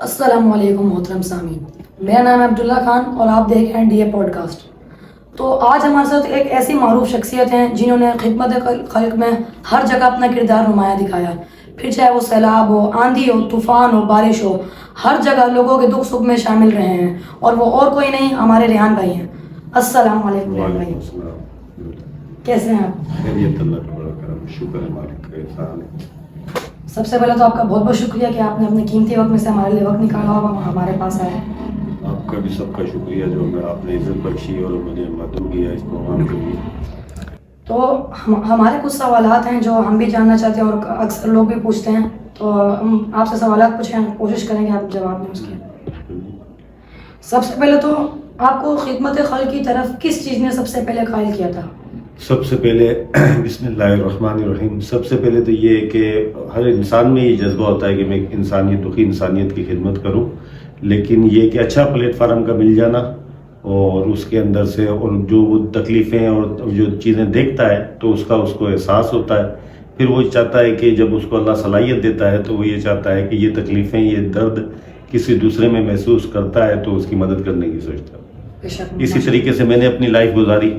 السلام علیکم محترم سامعین، میرا نام ہے عبداللہ خان اور آپ دیکھ رہے ہیں ڈی اے پوڈ کاسٹ۔ تو آج ہمارے ساتھ ایک ایسی معروف شخصیت ہیں جنہوں نے خدمت خلق میں ہر جگہ اپنا کردار نمایاں دکھایا، پھر چاہے وہ سیلاب ہو، آندھی ہو، طوفان ہو، بارش ہو، ہر جگہ لوگوں کے دکھ سکھ میں شامل رہے ہیں، اور وہ اور کوئی نہیں ہمارے ریحان بھائی ہیں۔ السلام علیکم ریحان بھائی، کیسے ہیں آپ؟ خیریت، اللہ کا بڑا کرم، شکر ہے مالک کا احسان ہے۔ سب سے پہلے تو آپ کا بہت بہت شکریہ کہ آپ نے اپنے قیمتی وقت میں سے ہمارے لیے وقت نکالا اور ہمارے پاس آئے۔ آپ کا بھی سب کا شکریہ جو آپ نے عزت بخشی اور مجھے مدعو کیا اس پروگرام کے لیے۔ تو ہمارے کچھ سوالات ہیں جو ہم بھی جاننا چاہتے ہیں اور اکثر لوگ بھی پوچھتے ہیں، تو ہم آپ سے سوالات پوچھیں، کوشش کریں گے آپ جواب دیں اس کے۔ سب سے پہلے تو آپ کو خدمت خلق کی طرف کس چیز نے سب سے پہلے قائل کیا تھا؟ سب سے پہلے بسم اللہ الرحمن الرحیم، سب سے پہلے تو یہ ہے کہ ہر انسان میں یہ جذبہ ہوتا ہے کہ میں انسانیت دکھی انسانیت کی خدمت کروں، لیکن یہ کہ اچھا پلیٹ فارم کا مل جانا اور اس کے اندر سے اور جو وہ تکلیفیں اور جو چیزیں دیکھتا ہے تو اس کو احساس ہوتا ہے، پھر وہ چاہتا ہے کہ جب اس کو اللہ صلاحیت دیتا ہے تو وہ یہ چاہتا ہے کہ یہ تکلیفیں، یہ درد کسی دوسرے میں محسوس کرتا ہے تو اس کی مدد کرنے کی سوچتا ہے۔ اسی طریقے سے میں نے اپنی لائف گزاری،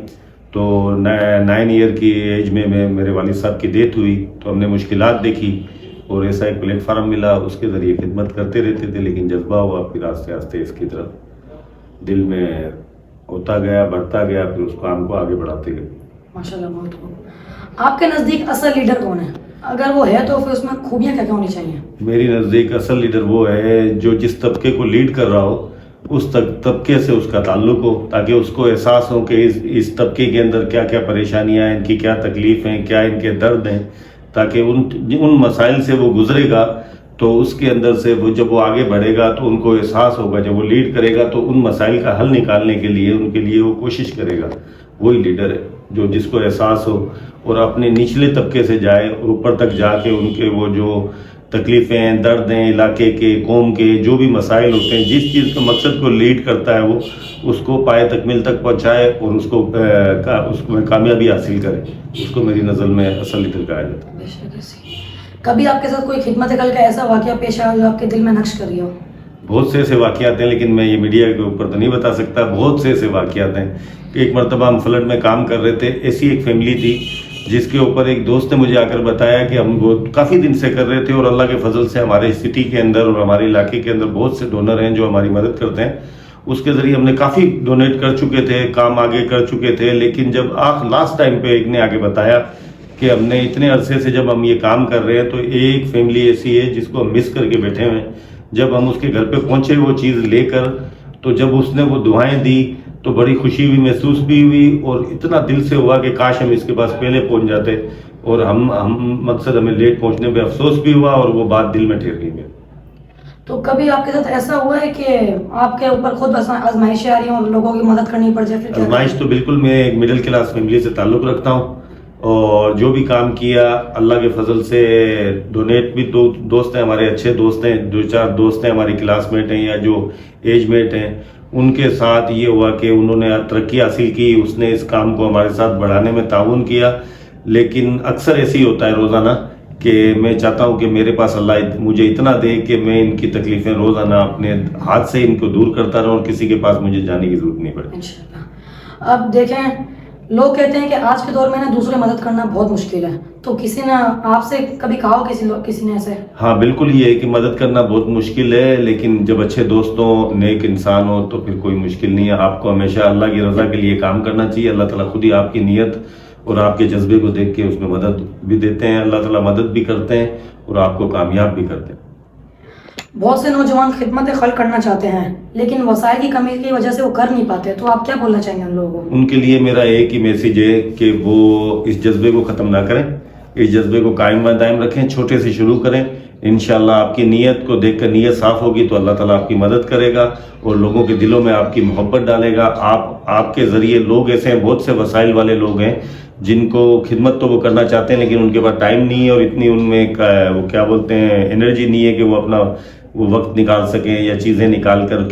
تو 9 ایئر کی ایج میں میرے والد صاحب کی ڈیتھ ہوئی، تو ہم نے مشکلات دیکھی اور ایسا ایک پلیٹ فارم ملا، اس کے ذریعے خدمت کرتے رہتے تھے، لیکن جذبہ ہوا، پھر آہستہ آہستہ اس کی طرف دل میں ہوتا گیا، بڑھتا گیا، پھر اس کام کو آگے بڑھاتے گئے۔ ماشاءاللہ، بہت خوب۔ آپ کے نزدیک اصل لیڈر کون ہے؟ اگر وہ ہے تو پھر اس میں خوبیاں کیا ہونی چاہیے؟ میری نزدیک اصل لیڈر وہ ہے جو جس طبقے کو لیڈ کر رہا ہو اس طبقے سے اس کا تعلق ہو، تاکہ اس کو احساس ہو کہ اس طبقے کے اندر کیا کیا پریشانیاں ہیں، ان کی کیا تکلیف ہیں، کیا ان کے درد ہیں، تاکہ ان مسائل سے وہ گزرے گا تو اس کے اندر سے وہ جب وہ آگے بڑھے گا تو ان کو احساس ہوگا، جب وہ لیڈ کرے گا تو ان مسائل کا حل نکالنے کے لیے ان کے لیے وہ کوشش کرے گا۔ وہی لیڈر ہے جو جس کو احساس ہو اور اپنے نچلے طبقے سے جائے اور اوپر تک جا کے ان کے وہ جو تکلیفیں ہیں، درد ہیں، علاقے کے، قوم کے جو بھی مسائل ہوتے ہیں، جس چیز کے مقصد کو لیڈ کرتا ہے وہ اس کو پائے تکمیل تک پہنچائے اور اس کو کامیابی حاصل کرے، اس کو میری نظر میں اصل لیڈر کہا جاتا ہے۔ کبھی آپ کے ساتھ کوئی خدمت خلق کا ایسا واقعہ پیش آیا جو آپ کے دل میں نقش کر گیا ہو؟ بہت سے ایسے واقعات ہیں، لیکن میں یہ میڈیا کے اوپر تو نہیں بتا سکتا۔ بہت سے ایسے واقعات ہیں کہ ایک مرتبہ ہم فلڈ میں کام کر رہے تھے، ایسی ایک فیملی تھی جس کے اوپر ایک دوست نے مجھے آ کر بتایا کہ ہم وہ کافی دن سے کر رہے تھے اور اللہ کے فضل سے ہمارے سٹی کے اندر اور ہمارے علاقے کے اندر بہت سے ڈونر ہیں جو ہماری مدد کرتے ہیں، اس کے ذریعے ہم نے کافی ڈونیٹ کر چکے تھے، کام آگے کر چکے تھے، لیکن جب لاسٹ ٹائم پہ ایک نے آگے بتایا کہ ہم نے اتنے عرصے سے جب ہم یہ کام کر رہے ہیں تو ایک فیملی ایسی ہے جس کو ہم مس کر کے بیٹھے ہوئے ہیں۔ جب ہم اس کے گھر پہ پہنچے وہ چیز لے کر، تو جب اس نے وہ دعائیں دی تو بڑی خوشی بھی محسوس بھی ہوئی اور اتنا دل سے ہوا کہ کاش ہم اس کے پاس پہلے پہنچ جاتے، اور ہم مقصد ہمیں لیٹ پہنچنے پہ افسوس بھی ہوا اور وہ بات دل میں ٹھہر گئی۔ تو کبھی آپ کے ساتھ ایسا ہوا ہے کہ آپ کے اوپر خود آزمائشیں آ رہی ہیں اور لوگوں کی مدد کرنی پڑ جائے؟ پھر آزمائش تو بالکل، میں ایک مڈل کلاس فیملی سے تعلق رکھتا ہوں اور جو بھی کام کیا اللہ کے فضل سے ڈونیٹ بھی دوست ہیں ہمارے، اچھے دوست ہیں، 2-4 دوست ہیں ہماری کلاس میٹ ہیں یا جو ایج میٹ ہیں، ان کے ساتھ یہ ہوا کہ انہوں نے ترقی حاصل کی، اس نے اس کام کو ہمارے ساتھ بڑھانے میں تعاون کیا۔ لیکن اکثر ایسے ہی ہوتا ہے روزانہ کہ میں چاہتا ہوں کہ میرے پاس اللہ مجھے اتنا دے کہ میں ان کی تکلیفیں روزانہ اپنے ہاتھ سے ان کو دور کرتا رہوں اور کسی کے پاس مجھے جانے کی ضرورت نہیں پڑے۔ انشاءاللہ۔ اب دیکھیں، لوگ کہتے ہیں کہ آج کے دور میں نا دوسرے مدد کرنا بہت مشکل ہے، تو کسی نے آپ سے کبھی کہا ہو کسی نے ایسے؟ ہاں بالکل، یہ ہے کہ مدد کرنا بہت مشکل ہے، لیکن جب اچھے دوست ہوں، نیک انسان ہو تو پھر کوئی مشکل نہیں ہے۔ آپ کو ہمیشہ اللہ کی رضا کے لیے کام کرنا چاہیے، اللہ تعالیٰ خود ہی آپ کی نیت اور آپ کے جذبے کو دیکھ کے اس میں مدد بھی دیتے ہیں، اللہ تعالیٰ مدد بھی کرتے ہیں اور آپ کو کامیاب بھی کرتے ہیں۔ بہت سے نوجوان خدمت خلق کرنا چاہتے ہیں لیکن وسائل کی کمی کی وجہ سے وہ کر نہیں پاتے، تو آپ کیا بولنا چاہیں گے ان لوگوں کو؟ ان کے لیے میرا ایک ہی میسیج ہے کہ وہ اس جذبے کو ختم نہ کریں، اس جذبے کو قائم و دائم رکھیں، چھوٹے سے شروع کریں۔ انشاءاللہ آپ کی نیت کو دیکھ کر نیت صاف ہوگی تو اللہ تعالیٰ آپ کی مدد کرے گا اور لوگوں کے دلوں میں آپ کی محبت ڈالے گا۔ آپ کے ذریعے لوگ ایسے ہیں، بہت سے وسائل والے لوگ ہیں جن کو خدمت تو وہ کرنا چاہتے ہیں لیکن ان کے پاس ٹائم نہیں ہے اور اتنی ان میں وہ کیا بولتے ہیں انرجی نہیں ہے کہ وہ اپنا وہ وقت نکال سکیں یا چیزیں نکال کر